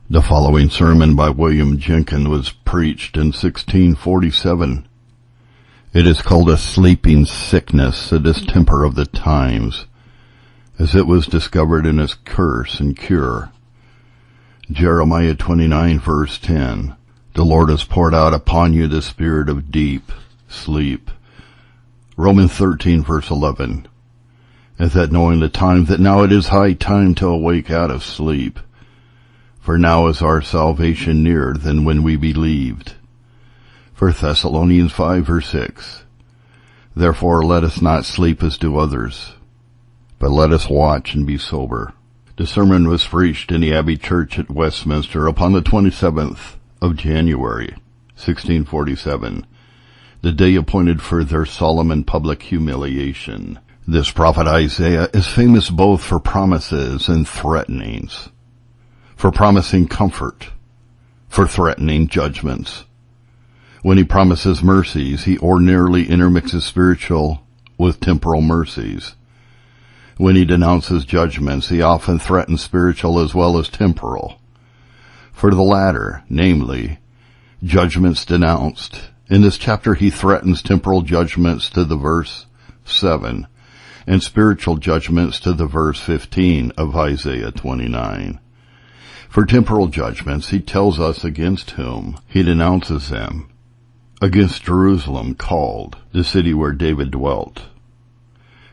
The following sermon by William Jenkyn was preached in 1647. It is called a sleeping sickness, a distemper of the times, as it was discovered in his curse and cure. Jeremiah 29 verse 10. The Lord has poured out upon you the spirit of deep sleep. Romans 13 verse 11. And that knowing the time, that now it is high time to awake out of sleep. For now is our salvation nearer than when we believed. 1 Thessalonians 5 verse 6. Therefore let us not sleep as do others, but let us watch and be sober. The sermon was preached in the Abbey Church at Westminster upon the 27th of January, 1647, the day appointed for their solemn and public humiliation. This prophet Isaiah is famous both for promises and threatenings. For promising comfort, for threatening judgments. When he promises mercies, he ordinarily intermixes spiritual with temporal mercies. When he denounces judgments, he often threatens spiritual as well as temporal. For the latter, namely, judgments denounced, in this chapter he threatens temporal judgments to the verse 7, and spiritual judgments to the verse 15 of Isaiah 29. For temporal judgments, he tells us against whom he denounces them. Against Jerusalem called, the city where David dwelt.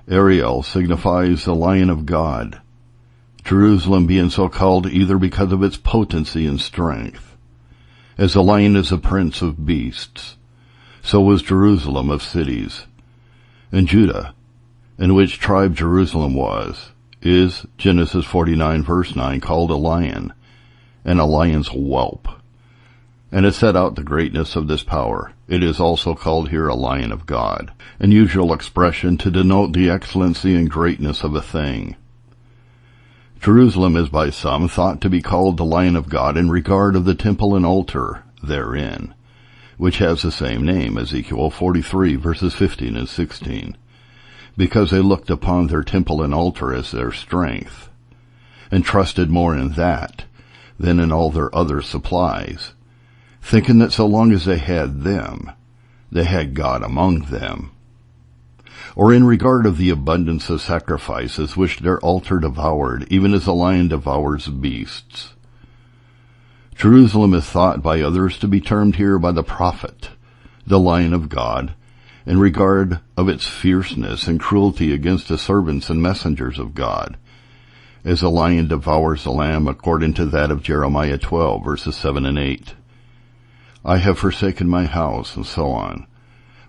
Ariel signifies the Lion of God, Jerusalem being so called either because of its potency and strength. As the lion is a prince of beasts, so was Jerusalem of cities. And Judah, in which tribe Jerusalem was, is, Genesis 49 verse 9, called a lion, and a lion's whelp. And it set out the greatness of this power. It is also called here a Lion of God, an usual expression to denote the excellency and greatness of a thing. Jerusalem is by some thought to be called the Lion of God in regard of the temple and altar therein, which has the same name, Ezekiel 43 verses 15 and 16, because they looked upon their temple and altar as their strength, and trusted more in that than in all their other supplies, thinking that so long as they had them, they had God among them. Or in regard of the abundance of sacrifices which their altar devoured, even as a lion devours beasts. Jerusalem is thought by others to be termed here by the prophet, the Lion of God, in regard of its fierceness and cruelty against the servants and messengers of God, as a lion devours a lamb, according to that of Jeremiah 12 verses 7 and 8. I have forsaken my house, and so on.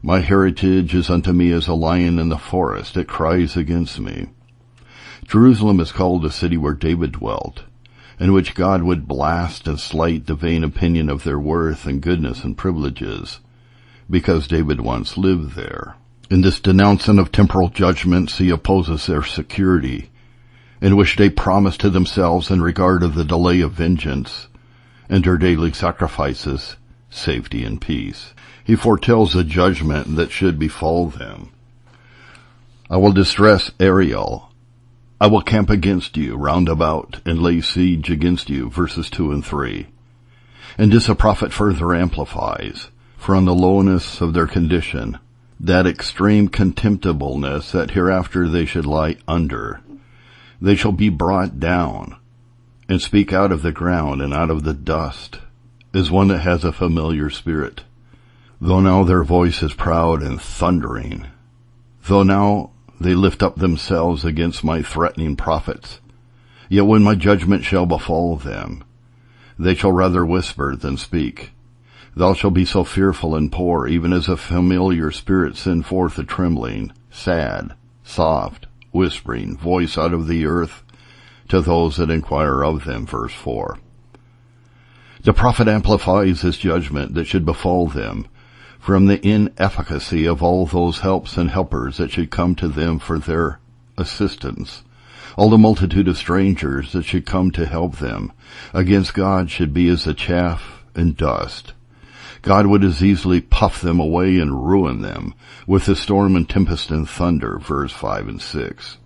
My heritage is unto me as a lion in the forest. It cries against me. Jerusalem is called the city where David dwelt, in which God would blast and slight the vain opinion of their worth and goodness and privileges, because David once lived there. In this denouncing of temporal judgments, he opposes their security, in which they promise to themselves in regard of the delay of vengeance, and their daily sacrifices, safety and peace. He foretells the judgment that should befall them. I will distress Ariel. I will camp against you round about, and lay siege against you, verses 2 and 3. And this a prophet further amplifies, for on the lowness of their condition, that extreme contemptibleness that hereafter they should lie under, they shall be brought down, and speak out of the ground and out of the dust, as one that has a familiar spirit. Though now their voice is proud and thundering, though now they lift up themselves against my threatening prophets, yet when my judgment shall befall them, they shall rather whisper than speak. Thou shalt be so fearful and poor, even as a familiar spirit send forth a trembling, sad, soft, whispering voice out of the earth to those that inquire of them. Verse 4. The prophet amplifies his judgment that should befall them from the inefficacy of all those helps and helpers that should come to them for their assistance. All the multitude of strangers that should come to help them against God should be as the chaff and dust. God would as easily puff them away and ruin them with the storm and tempest and thunder, verse 5 and 6.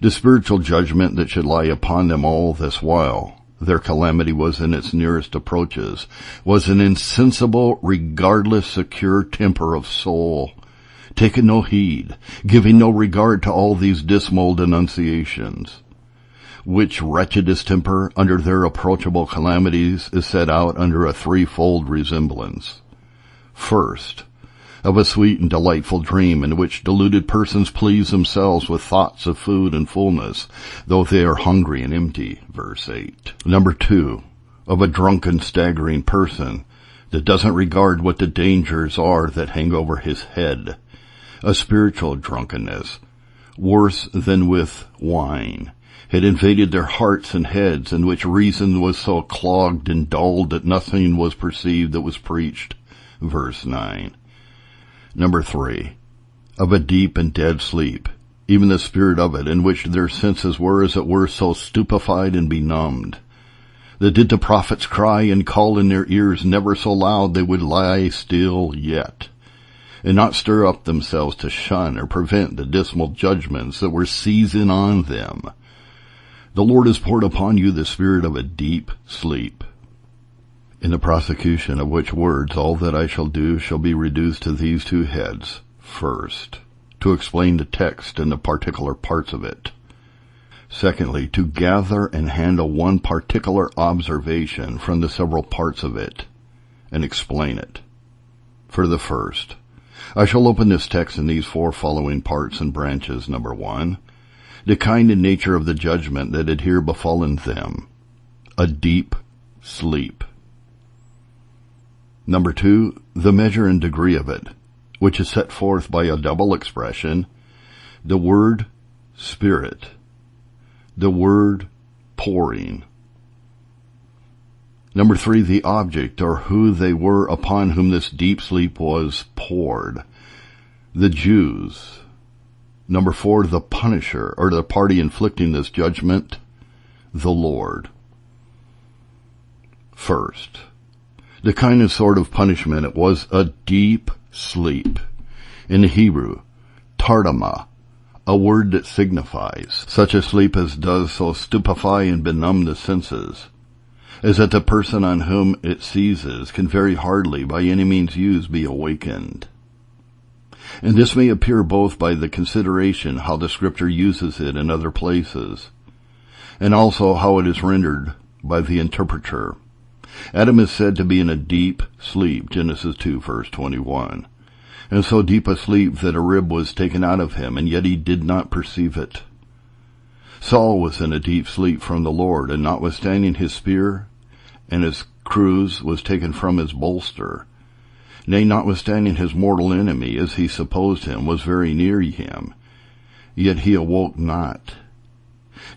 The spiritual judgment that should lie upon them all this while, their calamity was in its nearest approaches, was an insensible, regardless, secure temper of soul, taking no heed, giving no regard to all these dismal denunciations. Which wretched distemper under their approachable calamities is set out under a threefold resemblance. First, of a sweet and delightful dream in which deluded persons please themselves with thoughts of food and fullness, though they are hungry and empty, verse 8. Number 2, of a drunken, staggering person that doesn't regard what the dangers are that hang over his head, a spiritual drunkenness, worse than with wine, had invaded their hearts and heads, in which reason was so clogged and dulled that nothing was perceived that was preached, verse 9. Number 3, of a deep and dead sleep, even the spirit of it, in which their senses were, as it were, so stupefied and benumbed, that did the prophets cry and call in their ears never so loud, they would lie still yet, and not stir up themselves to shun or prevent the dismal judgments that were seizing on them. The Lord has poured upon you the spirit of a deep sleep, in the prosecution of which words all that I shall do shall be reduced to these two heads. First, to explain the text and the particular parts of it. Secondly, to gather and handle one particular observation from the several parts of it, and explain it. For the first, I shall open this text in these 4 following parts and branches. Number 1, the kind and nature of the judgment that had here befallen them, a deep sleep. Number 2, the measure and degree of it, which is set forth by a double expression, the word spirit, the word pouring. Number 3, the object or who they were upon whom this deep sleep was poured, the Jews. Number 4, the punisher, or the party inflicting this judgment, the Lord. First, the kind and sort of punishment, it was a deep sleep. In the Hebrew, tardama, a word that signifies such a sleep as does so stupefy and benumb the senses, as that the person on whom it seizes can very hardly by any means used be awakened. And this may appear both by the consideration how the Scripture uses it in other places, and also how it is rendered by the interpreter. Adam is said to be in a deep sleep, Genesis 2, verse 21, and so deep a sleep that a rib was taken out of him, and yet he did not perceive it. Saul was in a deep sleep from the Lord, and notwithstanding his spear and his cruse was taken from his bolster, nay, notwithstanding his mortal enemy, as he supposed him, was very near him, yet he awoke not.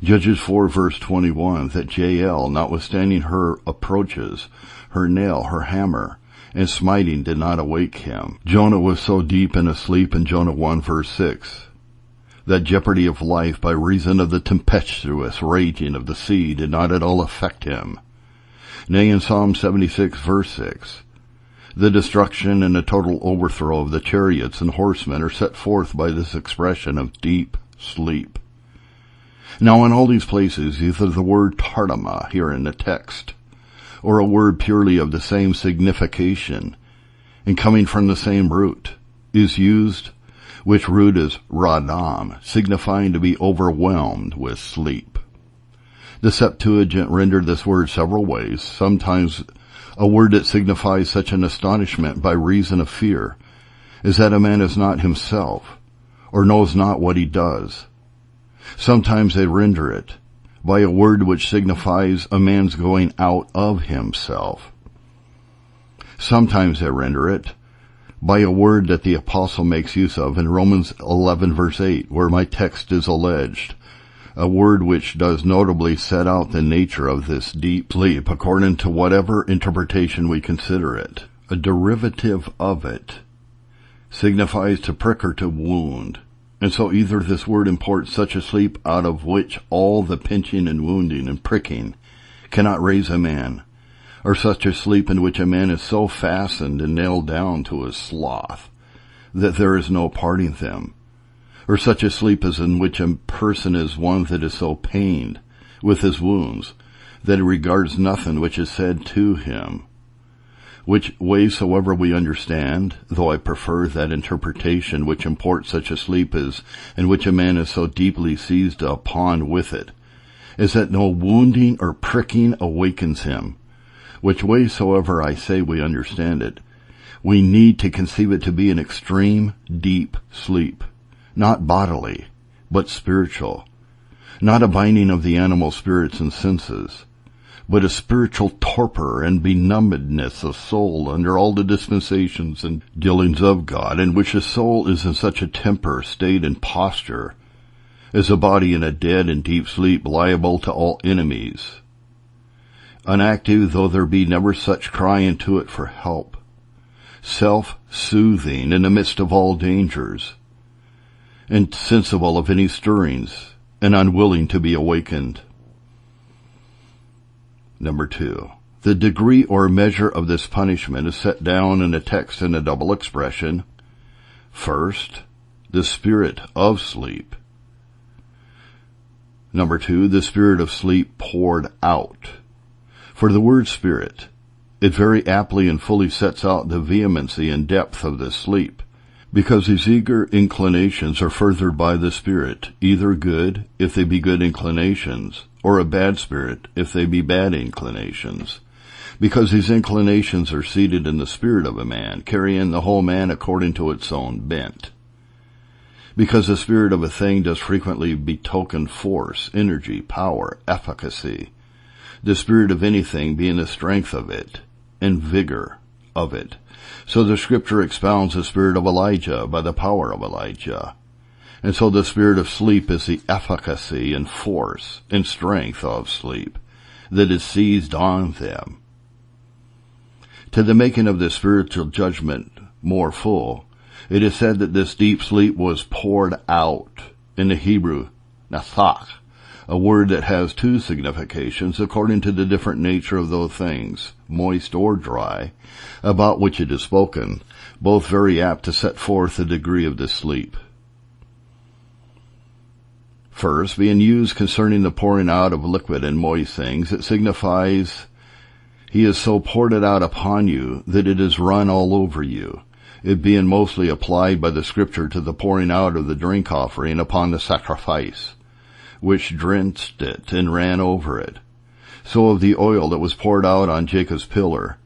Judges 4, verse 21, that Jael, notwithstanding her approaches, her nail, her hammer, and smiting, did not awake him. Jonah was so deep in a sleep in Jonah 1, verse 6, that jeopardy of life by reason of the tempestuous raging of the sea did not at all affect him. Nay, in Psalm 76, verse 6, the destruction and the total overthrow of the chariots and horsemen are set forth by this expression of deep sleep. Now, in all these places, either the word tardama here in the text, or a word purely of the same signification and coming from the same root, is used, which root is radam, signifying to be overwhelmed with sleep. The Septuagint rendered this word several ways, sometimes a word that signifies such an astonishment by reason of fear, is that a man is not himself, or knows not what he does. Sometimes they render it by a word which signifies a man's going out of himself. Sometimes they render it by a word that the apostle makes use of in Romans 11, verse 8, where my text is alleged, a word which does notably set out the nature of this deep sleep according to whatever interpretation we consider it. A derivative of it signifies to prick or to wound, and so either this word imports such a sleep out of which all the pinching and wounding and pricking cannot raise a man, or such a sleep in which a man is so fastened and nailed down to his sloth that there is no parting them, or such a sleep as in which a person is one that is so pained with his wounds that he regards nothing which is said to him. Which way soever we understand, though I prefer that interpretation which imports such a sleep as, in which a man is so deeply seized upon with it, is that no wounding or pricking awakens him. Which way soever I say we understand it, we need to conceive it to be an extreme, deep sleep, not bodily, but spiritual, not a binding of the animal spirits and senses, but a spiritual torpor and benumbedness of soul under all the dispensations and dealings of God, in which a soul is in such a temper, state, and posture, as a body in a dead and deep sleep liable to all enemies, unactive though there be never such cry unto it for help, self-soothing in the midst of all dangers, insensible of any stirrings, and unwilling to be awakened. Number 2. The degree or measure of this punishment is set down in the text in a double expression. First, the spirit of sleep. Number 2, the spirit of sleep poured out. For the word spirit, it very aptly and fully sets out the vehemency and depth of this sleep, because these eager inclinations are furthered by the spirit, either good, if they be good inclinations, or a bad spirit, if they be bad inclinations. Because these inclinations are seated in the spirit of a man, carrying the whole man according to its own bent. Because the spirit of a thing does frequently betoken force, energy, power, efficacy, the spirit of anything being the strength of it, and vigor of it. So the scripture expounds the spirit of Elijah by the power of Elijah. And so the spirit of sleep is the efficacy and force and strength of sleep that is seized on them. To the making of the spiritual judgment more full, it is said that this deep sleep was poured out, in the Hebrew, nathach, a word that has two significations according to the different nature of those things, moist or dry, about which it is spoken, both very apt to set forth the degree of this sleep. First, being used concerning the pouring out of liquid and moist things, it signifies, he has so poured it out upon you that it is run all over you, it being mostly applied by the scripture to the pouring out of the drink offering upon the sacrifice, which drenched it and ran over it. So of the oil that was poured out on Jacob's pillar.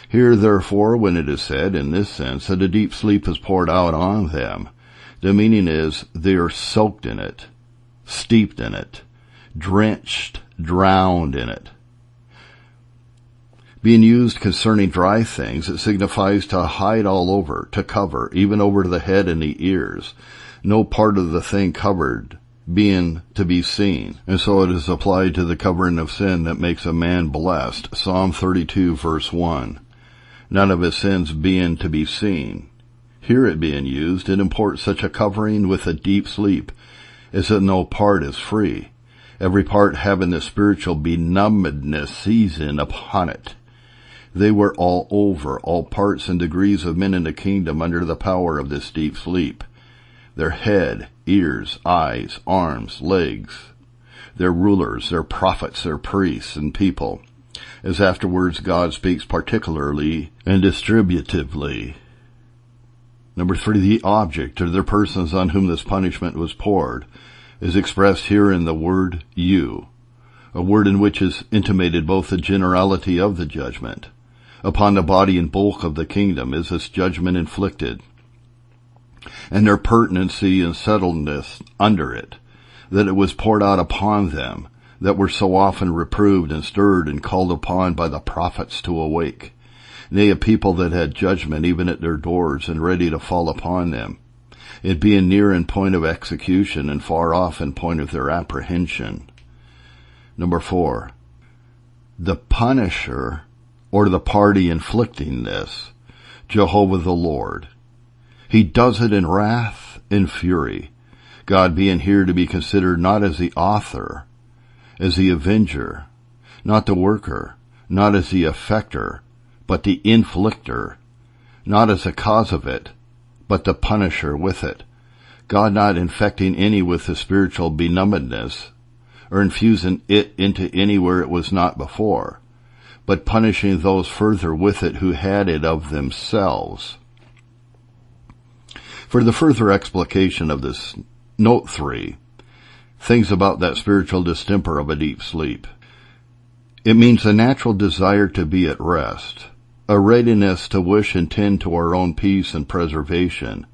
Here, therefore, when it is said in this sense that a deep sleep is poured out on them, the meaning is they are soaked in it, steeped in it, drenched, drowned in it. Being used concerning dry things, it signifies to hide all over, to cover, even over the head and the ears, no part of the thing covered being to be seen. And so it is applied to the covering of sin that makes a man blessed. Psalm 32 verse 1. None of his sins being to be seen. Here it being used, it imports such a covering with a deep sleep, as that no part is free, every part having the spiritual benumbedness season upon it. They were all over, all parts and degrees of men in the kingdom under the power of this deep sleep. Their head, ears, eyes, arms, legs, their rulers, their prophets, their priests, and people, as afterwards God speaks particularly and distributively. Number 3, the object, or the persons on whom this punishment was poured, is expressed here in the word you, a word in which is intimated both the generality of the judgment. Upon the body and bulk of the kingdom is this judgment inflicted, and their pertinency and settledness under it, that it was poured out upon them, that were so often reproved and stirred and called upon by the prophets to awake, nay, a people that had judgment even at their doors and ready to fall upon them, it being near in point of execution and far off in point of their apprehension. Number 4, the punisher, or the party inflicting this, Jehovah the Lord. He does it in wrath and fury, God being here to be considered not as the author, as the avenger, not the worker, not as the effector, but the inflictor, not as the cause of it, but the punisher with it. God not infecting any with the spiritual benumbedness, or infusing it into anywhere it was not before, but punishing those further with it who had it of themselves. For the further explication of this, note 3, things about that spiritual distemper of a deep sleep. It means a natural desire to be at rest, a readiness to wish and tend to our own peace and preservation,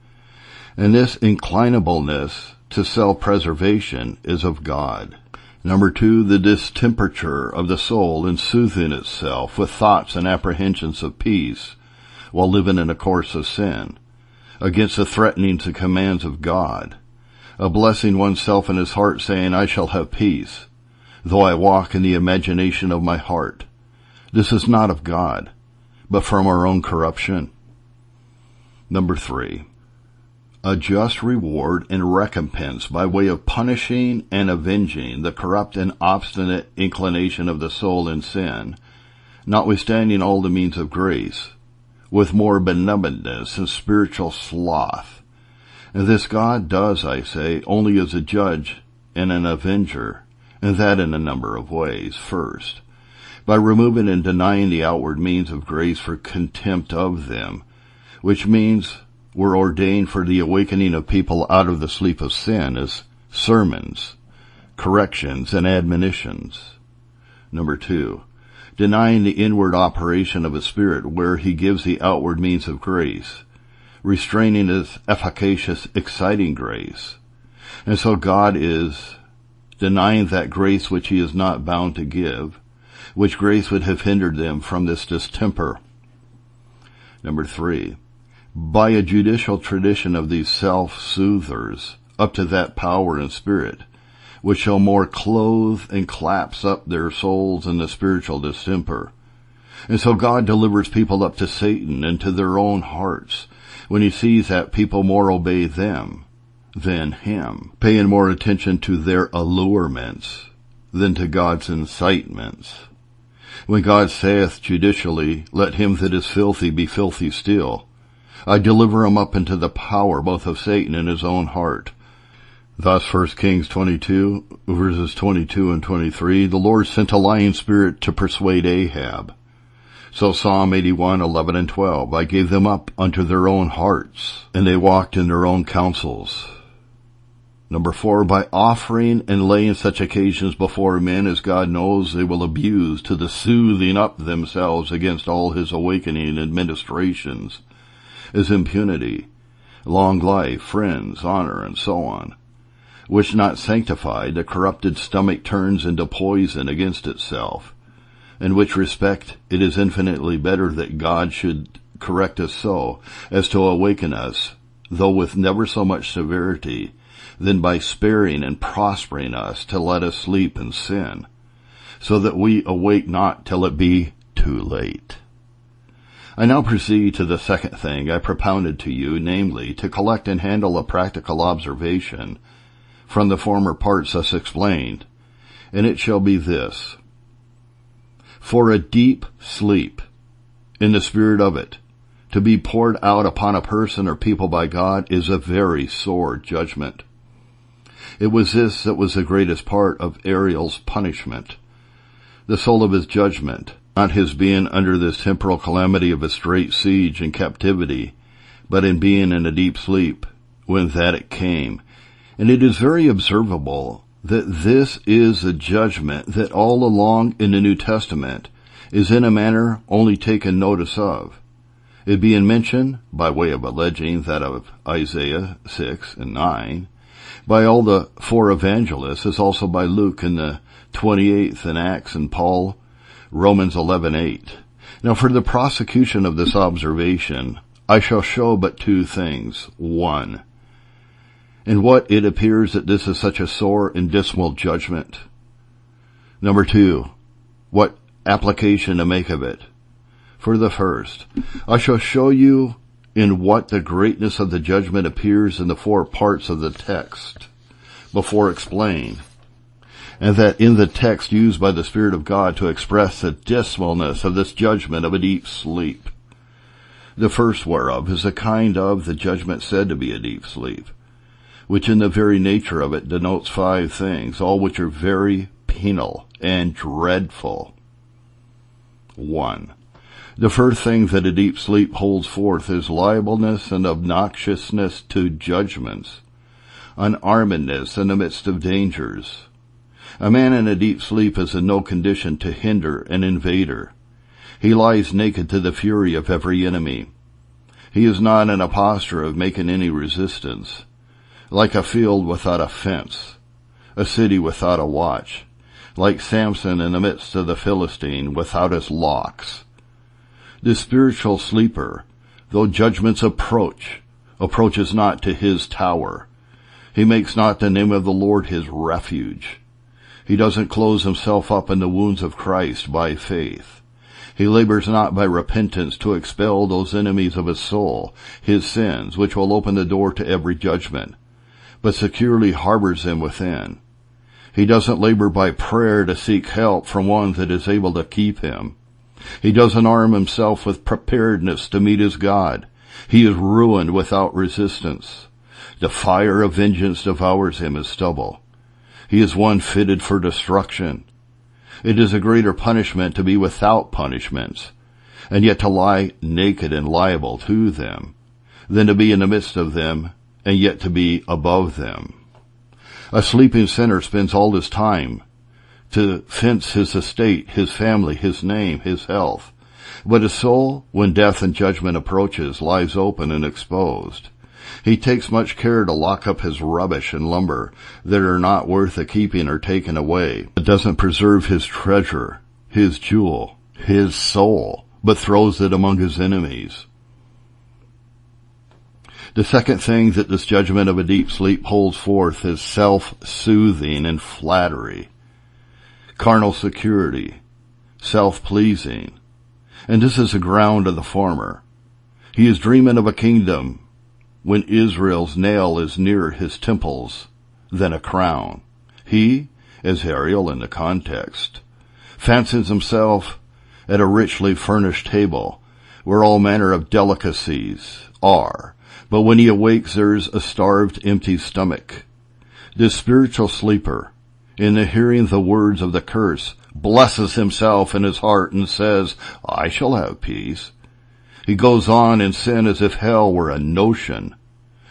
and this inclinableness to self-preservation is of God. Number 2, the distemperature of the soul in soothing itself with thoughts and apprehensions of peace while living in a course of sin, against the threatenings and commands of God, a blessing oneself in his heart, saying, I shall have peace, though I walk in the imagination of my heart. This is not of God, but from our own corruption. Number 3, a just reward and recompense by way of punishing and avenging the corrupt and obstinate inclination of the soul in sin, notwithstanding all the means of grace, with more benevolence and spiritual sloth. And this God does, I say, only as a judge and an avenger, and that in a number of ways. First, by removing and denying the outward means of grace for contempt of them, which means were ordained for the awakening of people out of the sleep of sin as sermons, corrections, and admonitions. Number 2, denying the inward operation of a spirit where he gives the outward means of grace, restraining his efficacious, exciting grace. And so God is denying that grace which he is not bound to give, which grace would have hindered them from this distemper. Number 3, by a judicial tradition of these self-soothers up to that power and spirit, which shall more clothe and collapse up their souls in the spiritual distemper. And so God delivers people up to Satan and to their own hearts, when he sees that people more obey them than him, paying more attention to their allurements than to God's incitements. When God saith judicially, let him that is filthy be filthy still, I deliver him up into the power both of Satan and his own heart. Thus 1 Kings 22, verses 22 and 23, the Lord sent a lying spirit to persuade Ahab. So Psalm 81, 11 and 12, I gave them up unto their own hearts, and they walked in their own counsels. Number 4, by offering and laying such occasions before men as God knows they will abuse to the soothing up themselves against all his awakening administrations, as impunity, long life, friends, honor, and so on, which not sanctified, the corrupted stomach turns into poison against itself, in which respect it is infinitely better that God should correct us so as to awaken us, though with never so much severity, than by sparing and prospering us to let us sleep in sin, so that we awake not till it be too late. I now proceed to the second thing I propounded to you, namely, to collect and handle a practical observation from the former parts thus explained, and it shall be this. For a deep sleep, in the spirit of it, to be poured out upon a person or people by God is a very sore judgment. It was this that was the greatest part of Ariel's punishment, the soul of his judgment, not his being under this temporal calamity of a strait siege and captivity, but in being in a deep sleep, when that it came. And it is very observable that this is a judgment that all along in the New Testament is in a manner only taken notice of, it being mentioned, by way of alleging that of Isaiah 6 and 9, by all the four evangelists, as also by Luke in the 28th and Acts and Paul, Romans 11:8. Now for the prosecution of this observation, I shall show but two things. 1, in what it appears that this is such a sore and dismal judgment. Number 2, what application to make of it. For the first, I shall show you in what the greatness of the judgment appears in the four parts of the text before explained, and that in the text used by the Spirit of God to express the dismalness of this judgment of a deep sleep. The first whereof is a kind of the judgment said to be a deep sleep, which in the very nature of it denotes 5 things, all which are very penal and dreadful. 1. The first thing that a deep sleep holds forth is liableness and obnoxiousness to judgments, unarmedness in the midst of dangers. A man in a deep sleep is in no condition to hinder an invader. He lies naked to the fury of every enemy. He is not in a posture of making any resistance, like a field without a fence, a city without a watch, like Samson in the midst of the Philistine without his locks. The spiritual sleeper, though judgments approaches not to his tower. He makes not the name of the Lord his refuge. He doesn't close himself up in the wounds of Christ by faith. He labors not by repentance to expel those enemies of his soul, his sins, which will open the door to every judgment, but securely harbors them within. He doesn't labor by prayer to seek help from one that is able to keep him. He doesn't arm himself with preparedness to meet his God. He is ruined without resistance. The fire of vengeance devours him as stubble. He is one fitted for destruction. It is a greater punishment to be without punishments, and yet to lie naked and liable to them, than to be in the midst of them, and yet to be above them. A sleeping sinner spends all his time to fence his estate, his family, his name, his health. But his soul, when death and judgment approaches, lies open and exposed. He takes much care to lock up his rubbish and lumber that are not worth the keeping or taken away. It doesn't preserve his treasure, his jewel, his soul, but throws it among his enemies. The second thing that this judgment of a deep sleep holds forth is self-soothing and flattery, carnal security, self-pleasing. And this is the ground of the former. He is dreaming of a kingdom when Israel's nail is nearer his temples than a crown. He, as Ariel in the context, fancies himself at a richly furnished table where all manner of delicacies are. But when he awakes, there's a starved, empty stomach. This spiritual sleeper, in the hearing the words of the curse, blesses himself in his heart and says, I shall have peace. He goes on in sin as if hell were a notion,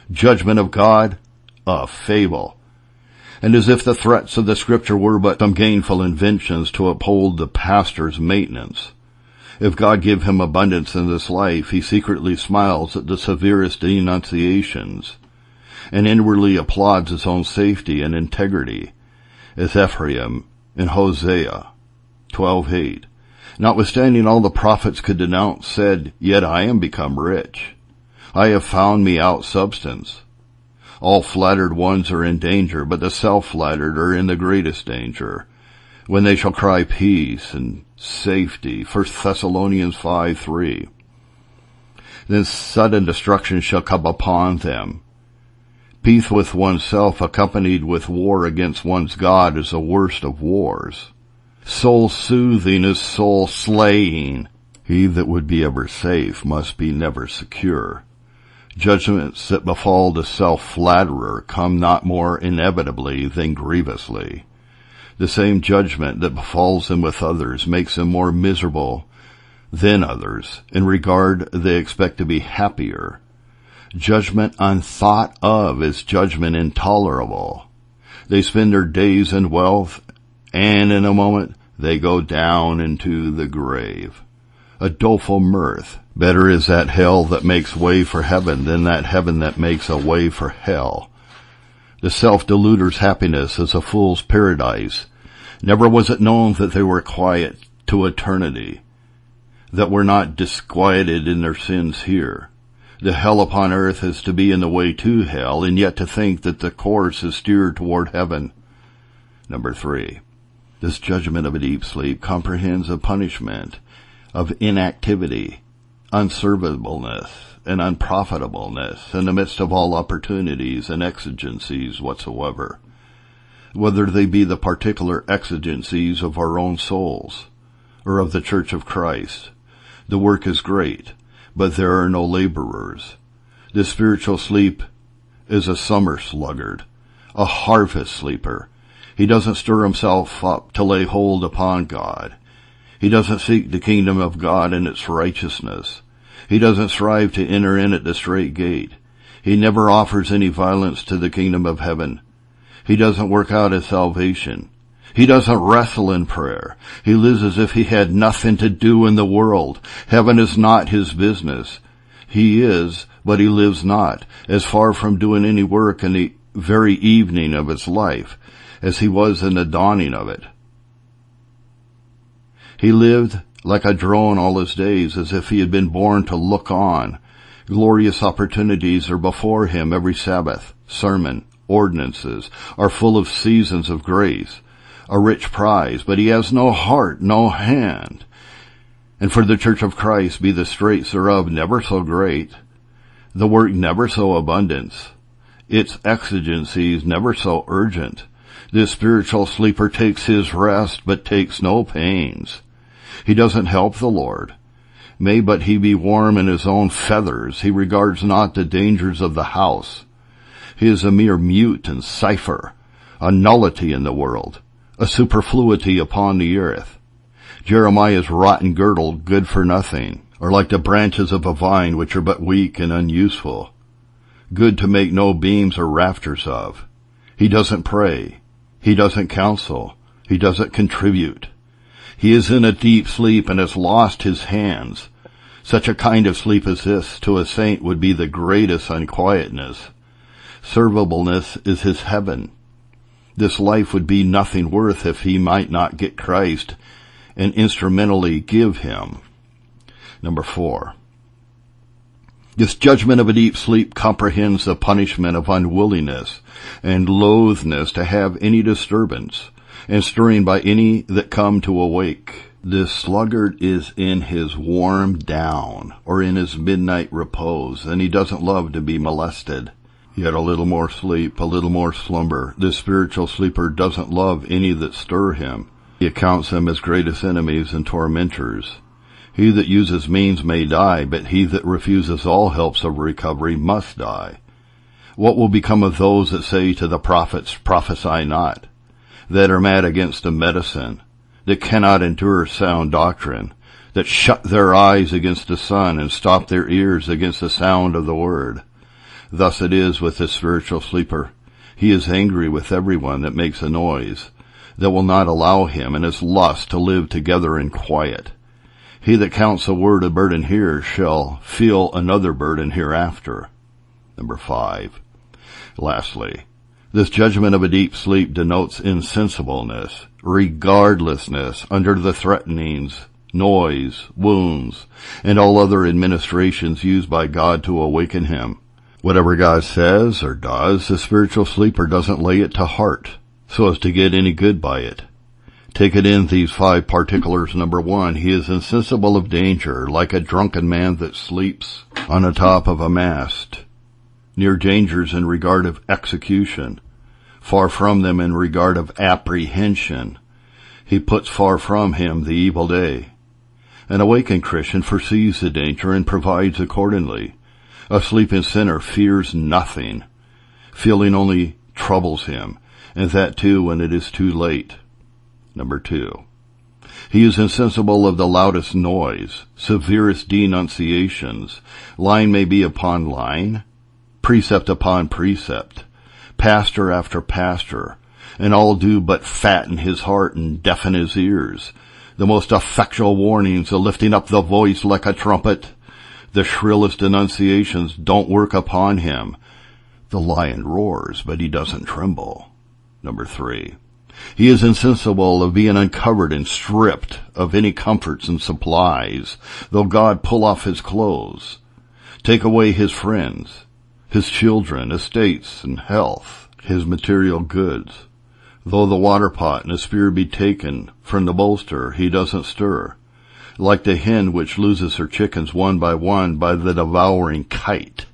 judgment of God, a fable, and as if the threats of the Scripture were but some gainful inventions to uphold the pastor's maintenance. If God give him abundance in this life, he secretly smiles at the severest denunciations, and inwardly applauds his own safety and integrity, as Ephraim in Hosea 12:8, notwithstanding all the prophets could denounce, said, Yet I am become rich. I have found me out substance. All flattered ones are in danger, but the self-flattered are in the greatest danger, when they shall cry peace and safety. 1 Thessalonians 5:3. Then sudden destruction shall come upon them. Peace with oneself accompanied with war against one's God is the worst of wars. Soul-soothing is soul-slaying. He that would be ever safe must be never secure. Judgments that befall the self-flatterer come not more inevitably than grievously. The same judgment that befalls him with others makes him more miserable than others. In regard, they expect to be happier. Judgment unthought of is judgment intolerable. They spend their days in wealth, and in a moment they go down into the grave. A doleful mirth. Better is that hell that makes way for heaven than that heaven that makes a way for hell. The self-deluder's happiness is a fool's paradise. Never was it known that they were quiet to eternity, that were not disquieted in their sins here. The hell upon earth is to be in the way to hell, and yet to think that the course is steered toward heaven. Number 3. This judgment of a deep sleep comprehends a punishment of inactivity, unservableness, and unprofitableness in the midst of all opportunities and exigencies whatsoever, whether they be the particular exigencies of our own souls or of the Church of Christ. The work is great, but there are no laborers. The spiritual sleep is a summer sluggard, a harvest sleeper. He doesn't stir himself up to lay hold upon God. He doesn't seek the kingdom of God and its righteousness. He doesn't strive to enter in at the straight gate. He never offers any violence to the kingdom of heaven. He doesn't work out his salvation. He doesn't wrestle in prayer. He lives as if he had nothing to do in the world. Heaven is not his business. He is, but he lives not, as far from doing any work in the very evening of his life as he was in the dawning of it. He lived like a drone all his days, as if he had been born to look on. Glorious opportunities are before him every Sabbath. Sermon, ordinances are full of seasons of grace, a rich prize, but he has no heart, no hand. And for the church of Christ be the straits thereof never so great, the work never so abundant, its exigencies never so urgent. This spiritual sleeper takes his rest, but takes no pains. He doesn't help the Lord. May but he be warm in his own feathers. He regards not the dangers of the house. He is a mere mute and cipher, a nullity in the world, a superfluity upon the earth. Jeremiah's rotten girdle, good for nothing, or like the branches of a vine which are but weak and unuseful, good to make no beams or rafters of. He doesn't pray. He doesn't counsel. He doesn't contribute. He is in a deep sleep and has lost his hands. Such a kind of sleep as this to a saint would be the greatest unquietness. Servableness is his heaven. This life would be nothing worth if he might not get Christ and instrumentally give him. Number 4. This judgment of a deep sleep comprehends the punishment of unwillingness and loathness to have any disturbance, and stirring by any that come to awake. This sluggard is in his warm down, or in his midnight repose, and he doesn't love to be molested. Yet a little more sleep, a little more slumber. This spiritual sleeper doesn't love any that stir him. He accounts them as greatest enemies and tormentors. He that uses means may die, but he that refuses all helps of recovery must die. What will become of those that say to the prophets, prophesy not, that are mad against the medicine, that cannot endure sound doctrine, that shut their eyes against the sun and stop their ears against the sound of the word? Thus it is with the spiritual sleeper. He is angry with everyone that makes a noise, that will not allow him and his lust to live together in quiet. He that counts a word a burden here shall feel another burden hereafter. Number 5. Lastly, this judgment of a deep sleep denotes insensibleness, regardlessness under the threatenings, noise, wounds, and all other administrations used by God to awaken him. Whatever God says or does, the spiritual sleeper doesn't lay it to heart so as to get any good by it. Take it in these 5 particulars. Number 1, he is insensible of danger, like a drunken man that sleeps on the top of a mast, near dangers in regard of execution, far from them in regard of apprehension. He puts far from him the evil day. An awakened Christian foresees the danger and provides accordingly. A sleeping sinner fears nothing. Feeling only troubles him, and that too when it is too late. Number 2, he is insensible of the loudest noise, severest denunciations. Line may be upon line, precept upon precept, pastor after pastor, and all do but fatten his heart and deafen his ears. The most effectual warnings, the lifting up the voice like a trumpet, the shrillest denunciations don't work upon him. The lion roars, but he doesn't tremble. Number 3, he is insensible of being uncovered and stripped of any comforts and supplies, though God pull off his clothes, take away his friends, his children, estates, and health, his material goods. Though the water pot and the spear be taken from the bolster, he doesn't stir. Like the hen which loses her chickens one by the devouring kite.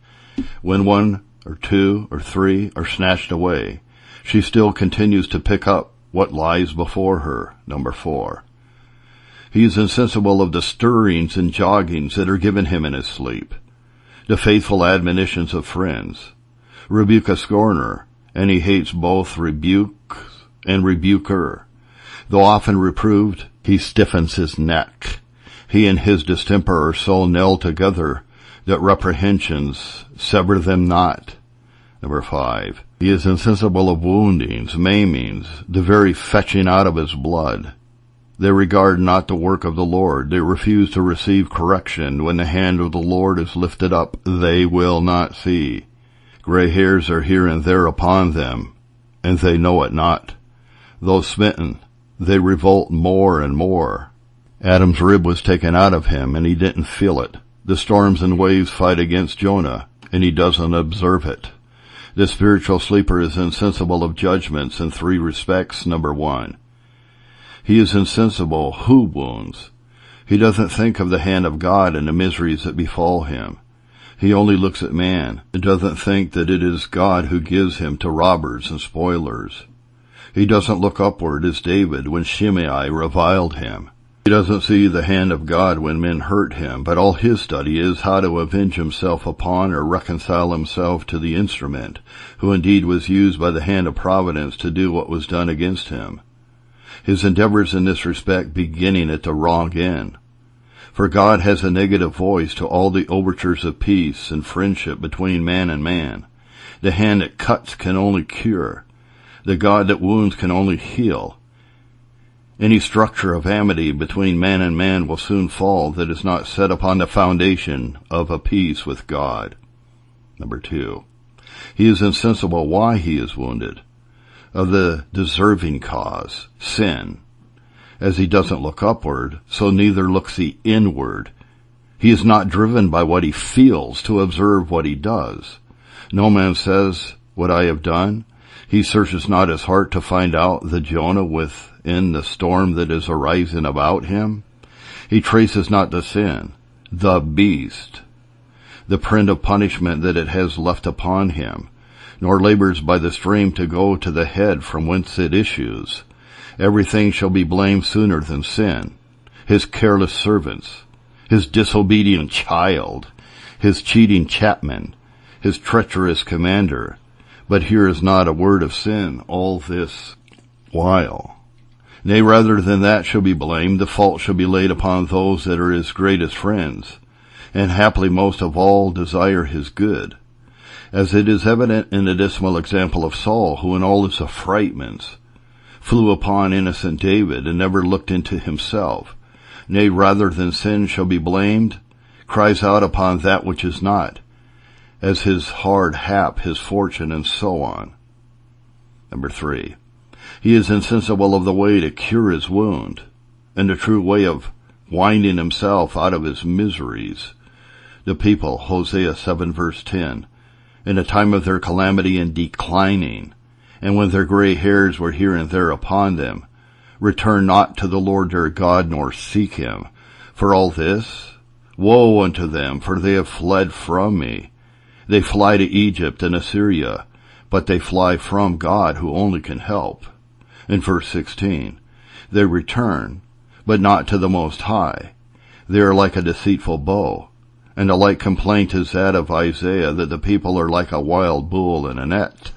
When 1 or 2 or 3 are snatched away, she still continues to pick up what lies before her. Number 4, he is insensible of the stirrings and joggings that are given him in his sleep, the faithful admonitions of friends, Rebuke a scorner, and he hates both rebuke and rebuker. Though often reproved, he stiffens his neck. He and his distemper are so nailed together that reprehensions sever them not. Number 5. He is insensible of woundings, maimings, the very fetching out of his blood. They regard not the work of the Lord. They refuse to receive correction. When the hand of the Lord is lifted up, they will not see. Gray hairs are here and there upon them, and they know it not. Though smitten, they revolt more and more. Adam's rib was taken out of him, and he didn't feel it. The storms and waves fight against Jonah, and he doesn't observe it. The spiritual sleeper is insensible of judgments in 3 respects. Number 1. He is insensible who wounds. He doesn't think of the hand of God and the miseries that befall him. He only looks at man and doesn't think that it is God who gives him to robbers and spoilers. He doesn't look upward as David when Shimei reviled him. He doesn't see the hand of God when men hurt him, but all his study is how to avenge himself upon or reconcile himself to the instrument, who indeed was used by the hand of providence to do what was done against him. His endeavors in this respect beginning at the wrong end. For God has a negative voice to all the overtures of peace and friendship between man and man. The hand that cuts can only cure. The God that wounds can only heal. Any structure of amity between man and man will soon fall that is not set upon the foundation of a peace with God. Number 2. He is insensible why he is wounded. Of the deserving cause, sin. As he doesn't look upward, so neither looks he inward. He is not driven by what he feels to observe what he does. No man says, what I have done. He searches not his heart to find out the Jonah within the storm that is arising about him. He traces not the sin, the beast, the print of punishment that it has left upon him, nor labors by the stream to go to the head from whence it issues. Everything shall be blamed sooner than sin, his careless servants, his disobedient child, his cheating chapman, his treacherous commander. But here is not a word of sin all this while. Nay, rather than that shall be blamed, the fault shall be laid upon those that are his greatest friends, and haply most of all desire his good. As it is evident in the dismal example of Saul, who in all his affrightments flew upon innocent David and never looked into himself. Nay, rather than sin shall be blamed, cries out upon that which is not, as his hard hap, his fortune, and so on. Number 3. He is insensible of the way to cure his wound, and the true way of winding himself out of his miseries. The people, Hosea 7 verse 10, in the time of their calamity and declining, and when their gray hairs were here and there upon them, return not to the Lord their God, nor seek him. For all this, woe unto them, for they have fled from me. They fly to Egypt and Assyria, but they fly from God, who only can help. In verse 16, they return, but not to the Most High. They are like a deceitful bow, and a like complaint is that of Isaiah, that the people are like a wild bull in a net,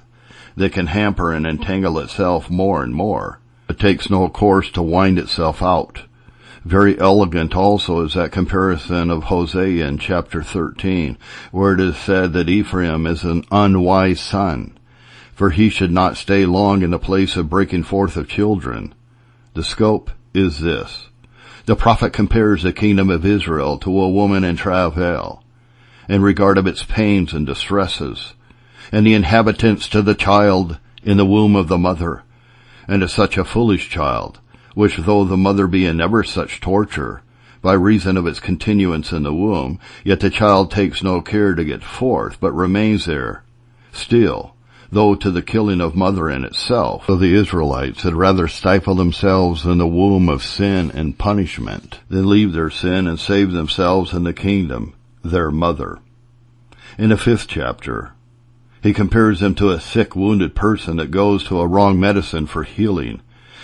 that can hamper and entangle itself more and more. It takes no course to wind itself out. Very elegant also is that comparison of Hosea in chapter 13, where it is said that Ephraim is an unwise son, for he should not stay long in the place of breaking forth of children. The scope is this. The prophet compares the kingdom of Israel to a woman in travail, in regard of its pains and distresses, and the inhabitants to the child in the womb of the mother, and to such a foolish child, which though the mother be in never such torture, by reason of its continuance in the womb, yet the child takes no care to get forth, but remains there, still, though to the killing of mother in itself. So the Israelites had rather stifle themselves in the womb of sin and punishment, than leave their sin and save themselves in the kingdom, their mother. In the 5th chapter, he compares them to a sick, wounded person that goes to a wrong medicine for healing,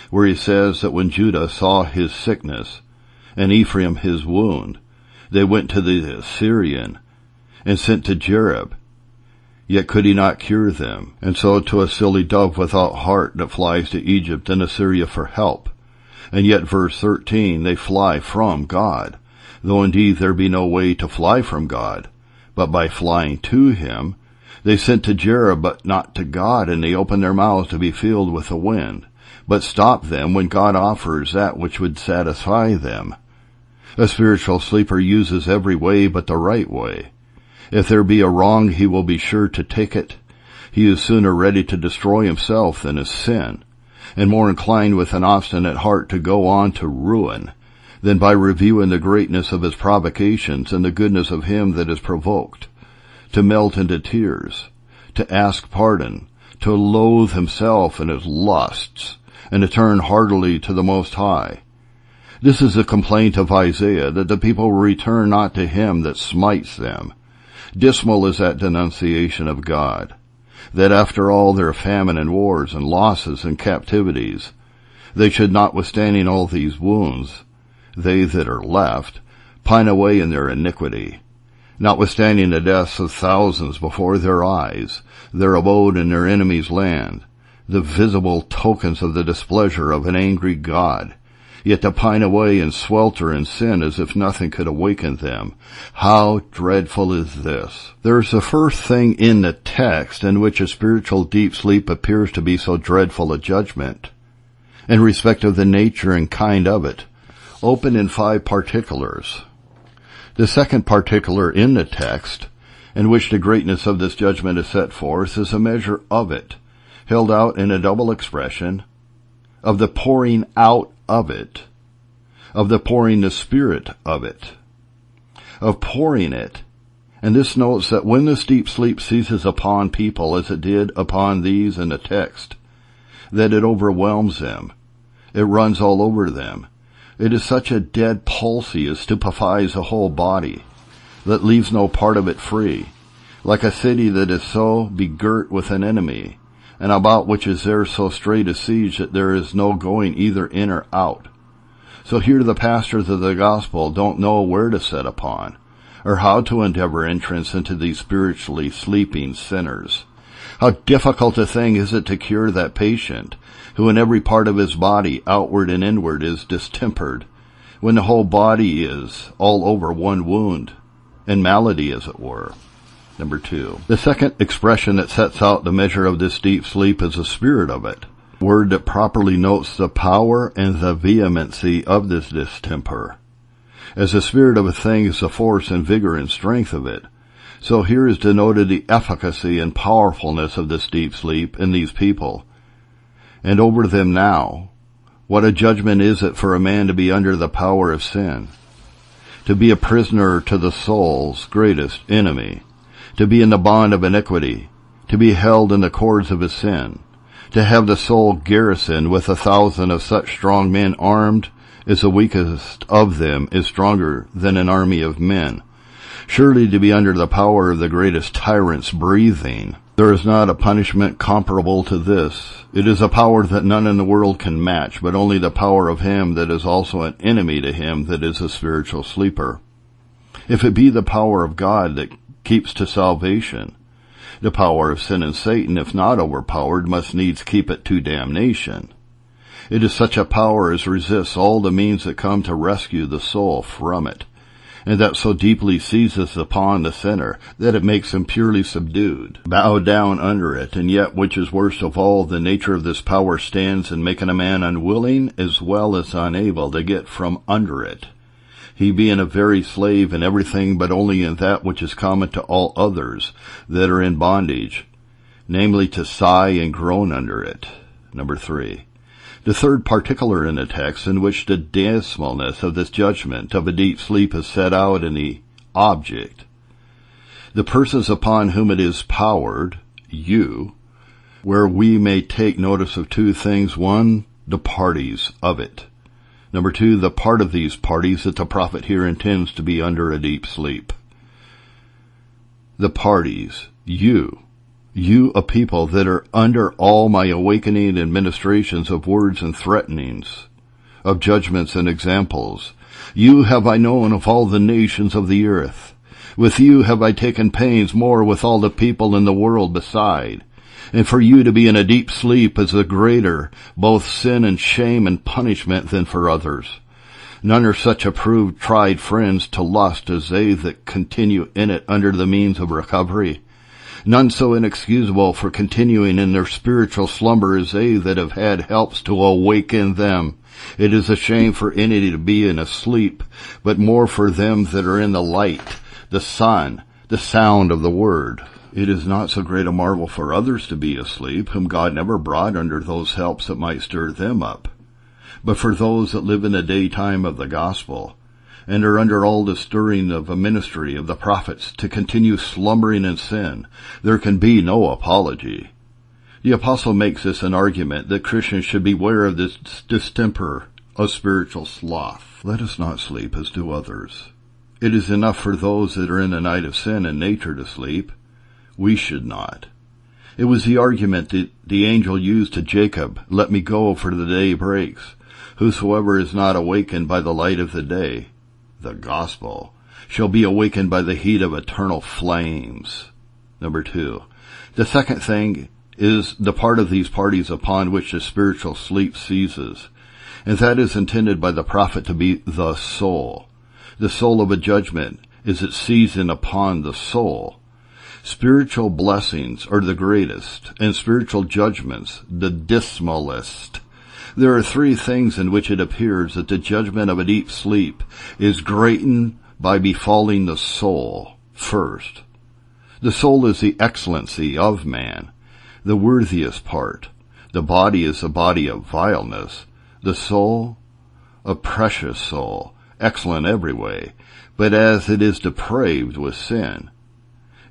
where he says that when Judah saw his sickness, and Ephraim his wound, they went to the Assyrian, and sent to Jereb. Yet could he not cure them, and so to a silly dove without heart that flies to Egypt and Assyria for help. And yet, verse 13, they fly from God, though indeed there be no way to fly from God, but by flying to him. They sent to Jerah, but not to God, and they open their mouths to be filled with the wind, but stop them when God offers that which would satisfy them. A spiritual sleeper uses every way but the right way. If there be a wrong, he will be sure to take it. He is sooner ready to destroy himself than his sin, and more inclined with an obstinate heart to go on to ruin, than by reviewing the greatness of his provocations and the goodness of him that is provoked, to melt into tears, to ask pardon, to loathe himself and his lusts, and to turn heartily to the Most High. This is the complaint of Isaiah, that the people return not to him that smites them. Dismal is that denunciation of God, that after all their famine and wars and losses and captivities, they should, notwithstanding all these wounds, they that are left, pine away in their iniquity, notwithstanding the deaths of thousands before their eyes, their abode in their enemies' land, the visible tokens of the displeasure of an angry God, yet to pine away and swelter in sin as if nothing could awaken them. How dreadful is this! There is the first thing in the text in which a spiritual deep sleep appears to be so dreadful a judgment, in respect of the nature and kind of it, open in 5 particulars. The second particular in the text, in which the greatness of this judgment is set forth, is a measure of it, held out in a double expression, of the pouring out of it, of the pouring the Spirit of it, of pouring it. And this notes that when this deep sleep seizes upon people, as it did upon these in the text, that it overwhelms them. It runs all over them. It is such a dead palsy as stupefies the whole body, that leaves no part of it free, like a city that is so begirt with an enemy, and about which is there so strait a siege that there is no going either in or out. So here the pastors of the gospel don't know where to set upon, or how to endeavor entrance into these spiritually sleeping sinners. How difficult a thing is it to cure that patient, who in every part of his body, outward and inward, is distempered, when the whole body is all over one wound, and malady as it were. Number 2. The second expression that sets out the measure of this deep sleep is the spirit of it, a word that properly notes the power and the vehemency of this distemper. As the spirit of a thing is the force and vigor and strength of it, so here is denoted the efficacy and powerfulness of this deep sleep in these people. And over them now, what a judgment is it for a man to be under the power of sin, to be a prisoner to the soul's greatest enemy, to be in the bond of iniquity, to be held in the cords of his sin, to have the soul garrisoned with 1,000 of such strong men armed as the weakest of them is stronger than an army of men. Surely to be under the power of the greatest tyrant's breathing. There is not a punishment comparable to this. It is a power that none in the world can match, but only the power of him that is also an enemy to him that is a spiritual sleeper. If it be the power of God that keeps to salvation, the power of sin and Satan, if not overpowered, must needs keep it to damnation. It is such a power as resists all the means that come to rescue the soul from it, and that so deeply seizes upon the sinner that it makes him purely subdued, bow down under it, and yet, which is worst of all, the nature of this power stands in making a man unwilling as well as unable to get from under it, he being a very slave in everything but only in that which is common to all others that are in bondage, namely to sigh and groan under it. Number 3. The third particular in the text, in which the dismalness of this judgment of a deep sleep is set out in the object. The persons upon whom it is powered, you, where we may take notice of 2 things. 1, the parties of it. Number 2, the part of these parties that the prophet here intends to be under a deep sleep. The parties, you a people that are under all my awakening administrations of words and threatenings, of judgments and examples. You have I known of all the nations of the earth. With you have I taken pains more with all the people in the world beside. And for you to be in a deep sleep is a greater, both sin and shame and punishment than for others. None are such approved, tried friends to lust as they that continue in it under the means of recovery. None so inexcusable for continuing in their spiritual slumber as they that have had helps to awaken them. It is a shame for any to be in a sleep, but more for them that are in the light, the sun, the sound of the word. It is not so great a marvel for others to be asleep, whom God never brought under those helps that might stir them up. But for those that live in the daytime of the gospel, and are under all the stirring of a ministry of the prophets to continue slumbering in sin, there can be no apology. The apostle makes this an argument that Christians should beware of this distemper of spiritual sloth. Let us not sleep as do others. It is enough for those that are in the night of sin and nature to sleep. We should not. It was the argument that the angel used to Jacob, "Let me go, for the day breaks. Whosoever is not awakened by the light of the day," the gospel, "shall be awakened by the heat of eternal flames." Number 2. The second thing is the part of these parties upon which the spiritual sleep seizes, and that is intended by the prophet to be the soul. The soul of a judgment is its season upon the soul. Spiritual blessings are the greatest, and spiritual judgments the dismalest. There are 3 things in which it appears that the judgment of a deep sleep is greatened by befalling the soul. First, the soul is the excellency of man, the worthiest part. The body is a body of vileness. The soul, a precious soul, excellent every way, but as it is depraved with sin.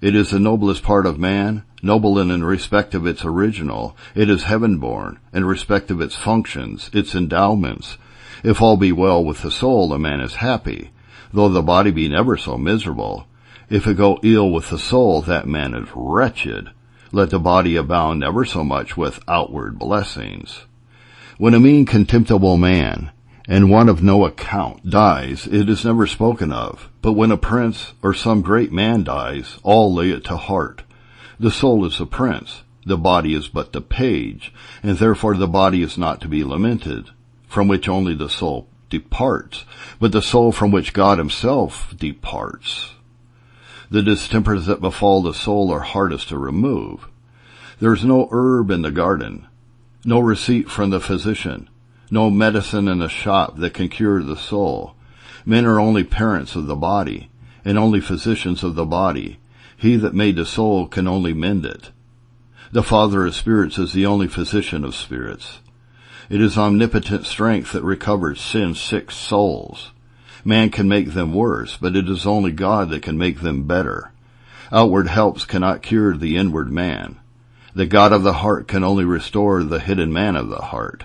It is the noblest part of man, noble in respect of its original. It is heaven-born, in respect of its functions, its endowments. If all be well with the soul, the man is happy, though the body be never so miserable. If it go ill with the soul, that man is wretched. Let the body abound never so much with outward blessings. When a mean, contemptible man, and one of no account, dies, it is never spoken of. But when a prince or some great man dies, all lay it to heart. The soul is the prince, the body is but the page, and therefore the body is not to be lamented, from which only the soul departs, but the soul from which God himself departs. The distempers that befall the soul are hardest to remove. There is no herb in the garden, no receipt from the physician, no medicine in the shop that can cure the soul. Men are only parents of the body, and only physicians of the body. He that made the soul can only mend it. The Father of spirits is the only physician of spirits. It is omnipotent strength that recovers sin-sick souls. Man can make them worse, but it is only God that can make them better. Outward helps cannot cure the inward man. The God of the heart can only restore the hidden man of the heart.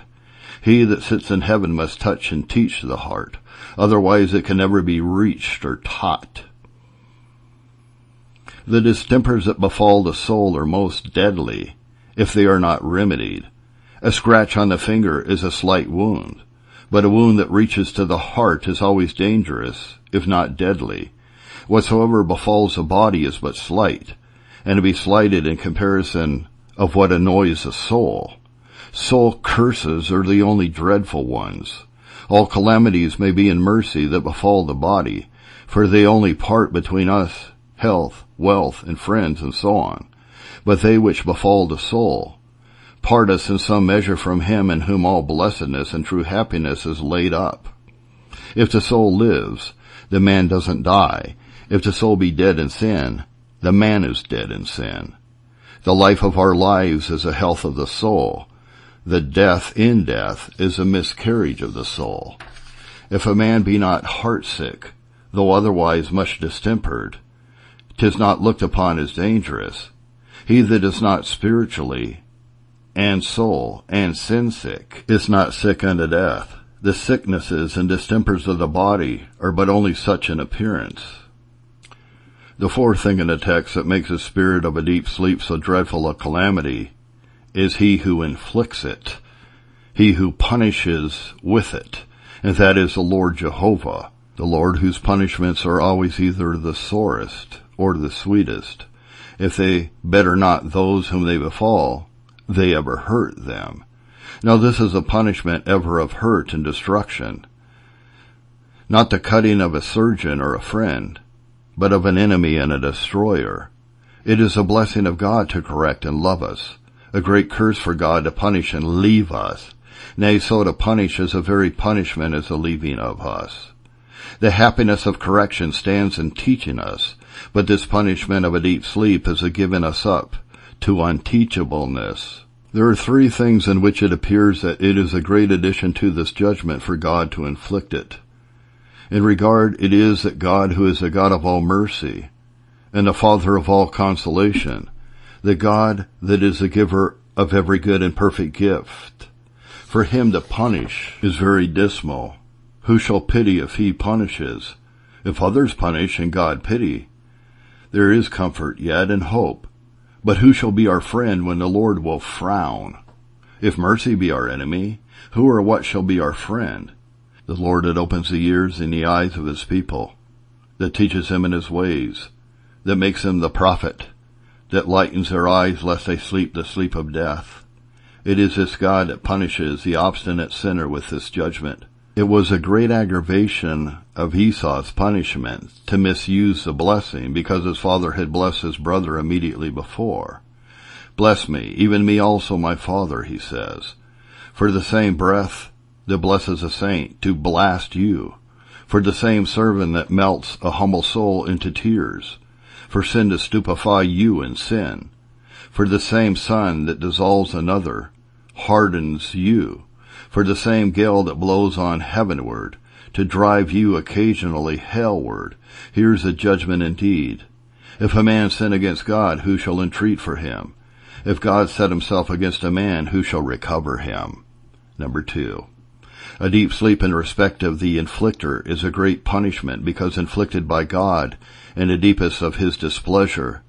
He that sits in heaven must touch and teach the heart. Otherwise it can never be reached or taught. The distempers that befall the soul are most deadly, if they are not remedied. A scratch on the finger is a slight wound, but a wound that reaches to the heart is always dangerous, if not deadly. Whatsoever befalls the body is but slight, and to be slighted in comparison of what annoys the soul. Soul curses are the only dreadful ones. All calamities may be in mercy that befall the body, for they only part between us, health, wealth, and friends, and so on. But they which befall the soul part us in some measure from him in whom all blessedness and true happiness is laid up. If the soul lives, the man doesn't die. If the soul be dead in sin, the man is dead in sin. The life of our lives is the health of the soul. The death in death is a miscarriage of the soul. If a man be not heartsick, though otherwise much distempered, 'tis not looked upon as dangerous. He that is not spiritually, and soul, and sin sick, is not sick unto death. The sicknesses and distempers of the body are but only such an appearance. The fourth thing in the text that makes the spirit of a deep sleep so dreadful a calamity is he who inflicts it, he who punishes with it, and that is the Lord Jehovah. The Lord, whose punishments are always either the sorest or the sweetest, if they better not those whom they befall, they ever hurt them. Now this is a punishment ever of hurt and destruction, not the cutting of a surgeon or a friend, but of an enemy and a destroyer. It is a blessing of God to correct and love us, a great curse for God to punish and leave us. Nay, so to punish is a very punishment as the leaving of us. The happiness of correction stands in teaching us, but this punishment of a deep sleep is a giving us up to unteachableness. There are three things in which it appears that it is a great addition to this judgment for God to inflict it. In regard, it is that God, who is the God of all mercy, and the Father of all consolation, the God that is the giver of every good and perfect gift, for him to punish is very dismal. Who shall pity if he punishes? If others punish and God pity, there is comfort yet and hope. But who shall be our friend when the Lord will frown? If mercy be our enemy, who or what shall be our friend? The Lord that opens the ears and the eyes of his people, that teaches them in his ways, that makes them the prophet, that lightens their eyes lest they sleep the sleep of death. It is this God that punishes the obstinate sinner with this judgment. It was a great aggravation of Esau's punishment to misuse the blessing, because his father had blessed his brother immediately before. Bless me, even me also my father, he says. For the same breath that blesses a saint to blast you, for the same servant that melts a humble soul into tears, for sin to stupefy you in sin, for the same sun that dissolves another, hardens you, for the same gale that blows on heavenward, to drive you occasionally hellward. Here's a judgment indeed. If a man sin against God, who shall entreat for him? If God set himself against a man, who shall recover him? Number 2. A deep sleep in respect of the inflictor is a great punishment, because inflicted by God in the deepest of his displeasure,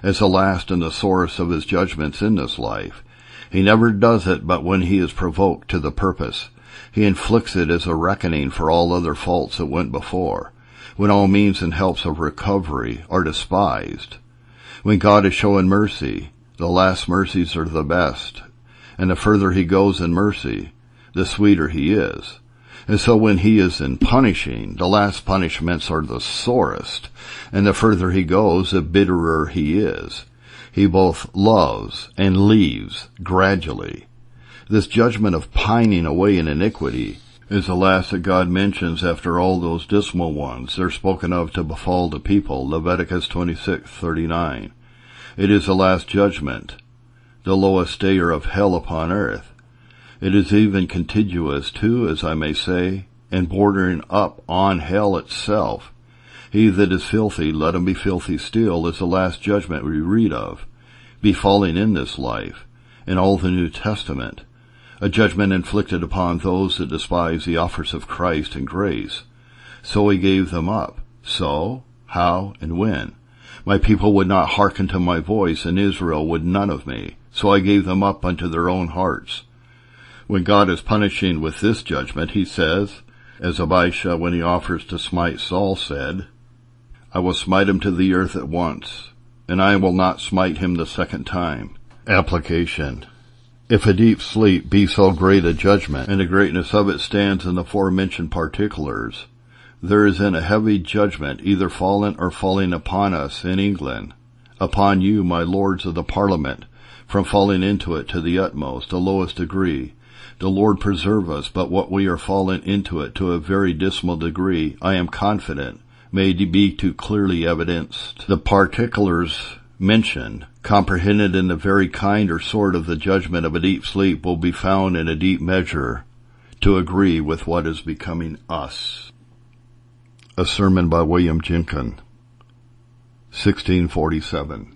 as the last and the sorest of his judgments in this life. He never does it but when he is provoked to the purpose. He inflicts it as a reckoning for all other faults that went before, when all means and helps of recovery are despised. When God is showing mercy, the last mercies are the best, and the further he goes in mercy, the sweeter he is. And so when he is in punishing, the last punishments are the sorest, and the further he goes, the bitterer he is. He both loves and leaves gradually. This judgment of pining away in iniquity is the last that God mentions after all those dismal ones they're spoken of to befall the people, Leviticus 26:39. It is the last judgment, the lowest stayer of hell upon earth. It is even contiguous to, as I may say, and bordering up on hell itself. He that is filthy, let him be filthy still, is the last judgment we read of, befalling in this life, in all the New Testament, a judgment inflicted upon those that despise the offers of Christ and grace. So he gave them up. So, how, and when? My people would not hearken to my voice, and Israel would none of me. So I gave them up unto their own hearts. When God is punishing with this judgment, he says, as Abishai, when he offers to smite Saul, said, I will smite him to the earth at once, and I will not smite him the second time. Application. If a deep sleep be so great a judgment, and the greatness of it stands in the forementioned particulars, there is in a heavy judgment either fallen or falling upon us in England, upon you, my lords of the Parliament, from falling into it to the utmost, the lowest degree. The Lord preserve us, but what we are fallen into it to a very dismal degree, I am confident, may be too clearly evidenced. The particulars mentioned, comprehended in the very kind or sort of the judgment of a deep sleep, will be found in a deep measure to agree with what is becoming us. A sermon by William Jenkyn, 1647.